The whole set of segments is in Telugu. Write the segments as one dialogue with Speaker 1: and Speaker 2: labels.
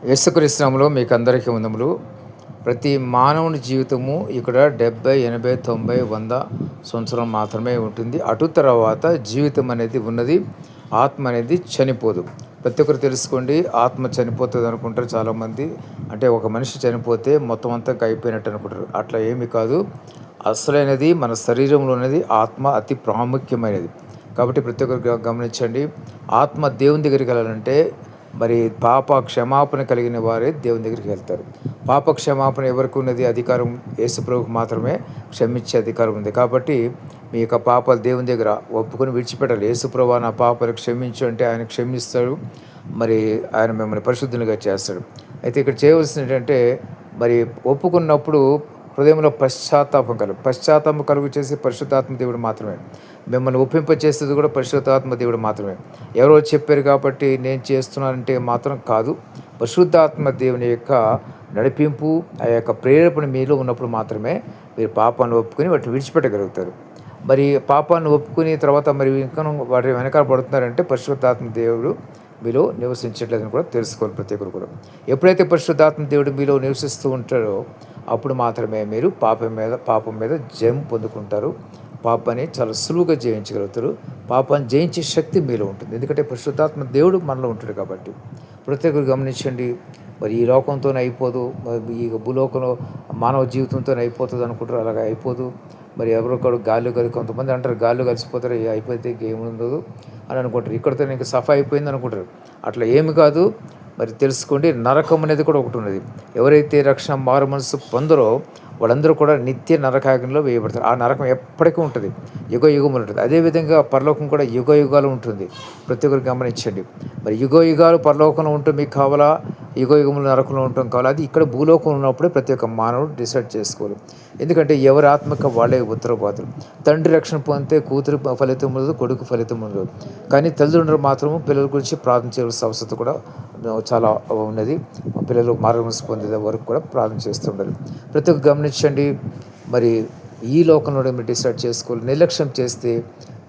Speaker 1: యేసుక్రీస్తు నామములో మీకందరికీ వందములు. ప్రతి మానవుని జీవితము ఇక్కడ 70, 80, 90, 100 సంవత్సరం మాత్రమే ఉంటుంది. అటు తర్వాత జీవితం అనేది ఉన్నది. ఆత్మ అనేది చనిపోదు. ప్రతి ఒక్కరు తెలుసుకోండి, ఆత్మ చనిపోతుంది అనుకుంటారు చాలామంది. అంటే ఒక మనిషి చనిపోతే మొత్తం అంతా అయిపోయినట్టు అనుకుంటారు. అట్లా ఏమీ కాదు. అసలైనది మన శరీరంలో ఉన్నది ఆత్మ అతి ప్రాముఖ్యమైనది. కాబట్టి ప్రతి ఒక్కరు గమనించండి. ఆత్మ దేవుని దగ్గరికి వెళ్ళాలంటే మరి పాప క్షమాపణ కలిగిన వారే దేవుని దగ్గరికి వెళ్తారు. పాప క్షమాపణ ఎవరికి ఉన్నది? అధికారం యేసుప్రభువుకు మాత్రమే క్షమించే అధికారం ఉంది. కాబట్టి మీ యొక్క పాపాలు దేవుని దగ్గర ఒప్పుకొని విడిచిపెట్టాలి. యేసుప్రభువా నా పాపాలు క్షమించు అంటే ఆయన క్షమిస్తాడు. మరి ఆయన మిమ్మల్ని పరిశుద్ధులుగా చేస్తాడు. అయితే ఇక్కడ చేయవలసింది ఏంటంటే మరి ఒప్పుకున్నప్పుడు హృదయంలో పశ్చాత్తాపం కలుగు చేసి పరిశుద్ధాత్మ దేవుడు మాత్రమే. మిమ్మల్ని ఒప్పింపచేసేది కూడా పరిశుద్ధాత్మ దేవుడు మాత్రమే. ఎవరో చెప్పారు కాబట్టి నేను చేస్తున్నానంటే మాత్రం కాదు. పరిశుద్ధాత్మ దేవుని యొక్క నడిపింపు, ఆ యొక్క ప్రేరేపణ మీలో ఉన్నప్పుడు మాత్రమే మీరు పాపాన్ని ఒప్పుకొని వాటిని విడిచిపెట్టగలుగుతారు. మరి పాపాన్ని ఒప్పుకుని తర్వాత మరి ఇంకా వాటి వెనకాల పడుతున్నారంటే పరిశుద్ధాత్మ దేవుడు మీలో నివసించట్లేదని కూడా తెలుసుకోవాలి ప్రతి ఒక్కరు కూడా. ఎప్పుడైతే పరిశుద్ధాత్మ దేవుడు మీలో నివసిస్తూ ఉంటారో అప్పుడు మాత్రమే మీరు పాపం మీద జయం పొందుకుంటారు. పాపాన్ని చాలా సులువుగా జయించగలుగుతారు. పాపాన్ని జయించే శక్తి మీలో ఉంటుంది. ఎందుకంటే పరిశుద్ధాత్మ దేవుడు మనలో ఉంటాడు కాబట్టి. ప్రతి ఒక్కరు గమనించండి. మరి ఈ లోకంతోనే అయిపోదు, ఈ భూలోకంలో మానవ జీవితంతోనే అయిపోతుంది అనుకుంటారు. అలాగే అయిపోదు. మరి ఎవరొకరు కొంతమంది అంటారు గాల్లో కలిసిపోతారు, అయిపోతే ఏముండదు అని అనుకుంటారు. ఇక్కడితో ఇంకా సఫా అయిపోయింది అనుకుంటారు. అట్లా ఏమి కాదు. మరి తెలుసుకోండి, నరకం అనేది కూడా ఒకటి ఉన్నది. ఎవరైతే రక్షణ మారు మనసు పొందరో వాళ్ళందరూ కూడా నిత్య నరకాగ్నిలో వేయబడతారు. ఆ నరకం ఎప్పటికీ ఉంటుంది, యుగ యుగములు ఉంటుంది. అదేవిధంగా పరలోకం కూడా యుగ యుగాలు ఉంటుంది. ప్రతి ఒక్కరు గమనించండి. మరి యుగ యుగాలు పరలోకంలో ఉంటూ మీకు కావాలా, యుగ యుగములు నరకంలో ఉండటం కావాలా, అది ఇక్కడ భూలోకం ఉన్నప్పుడే ప్రతి ఒక్క మానవుడు డిసైడ్ చేసుకోవాలి. ఎందుకంటే ఎవరి ఆత్మక వాళ్ళే ఉత్తరవాదులు. తండ్రి రక్షణ పొందితే కూతురు ఫలితం ఉండదు, కొడుకు ఫలితం ఉండదు. కానీ తల్లిదండ్రులు మాత్రము పిల్లల గురించి ప్రార్థన చేయవలసిన అవసరం కూడా చాలా ఉన్నది. పిల్లలు మారుమనసు పొందే వరకు కూడా ప్రార్థన చేస్తూ ఉండాలి. ప్రతి ఒక్క గమనించండి. మరి ఈ లోకంలో మీరు డిసైడ్ చేసుకోవాలి. నిర్లక్ష్యం చేస్తే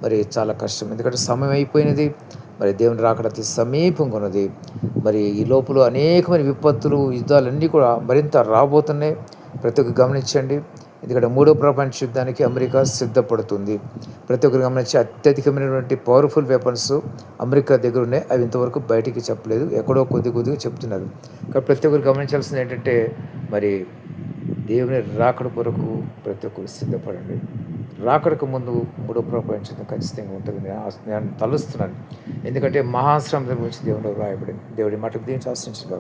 Speaker 1: మరి చాలా కష్టం. ఎందుకంటే సమయం అయిపోయినది. మరి దేవుని రాకడ అతి సమీపంగా ఉన్నది. మరి ఈ లోపల అనేకమైన విపత్తులు, యుద్ధాలన్నీ కూడా మరింత రాబోతున్నాయి. ప్రతి ఒక్క గమనించండి. ఎందుకంటే 3వ ప్రపంచ యుద్ధానికి అమెరికా సిద్ధపడుతుంది. ప్రతి ఒక్కరు గమనించి అత్యధికమైనటువంటి పవర్ఫుల్ వెపన్స్ అమెరికా దగ్గర ఉన్నాయి. అవి ఇంతవరకు బయటికి చెప్పలేదు, ఎక్కడో కొద్దిగా చెప్తున్నారు. కాబట్టి ప్రతి ఒక్కరు గమనించాల్సింది ఏంటంటే మరి దేవుని రాకడ కొరకు ప్రతి ఒక్కరు సిద్ధపడండి. రాకడకు ముందు 3వ ప్రపంచ యుద్ధం ఖచ్చితంగా ఉంటుంది. నేను తలుస్తున్నాను. ఎందుకంటే మహాశ్రమం గురించి దేవుడు రాయబడింది. దేవుడి మటుకు దీన్ని ఆశ్రయించగా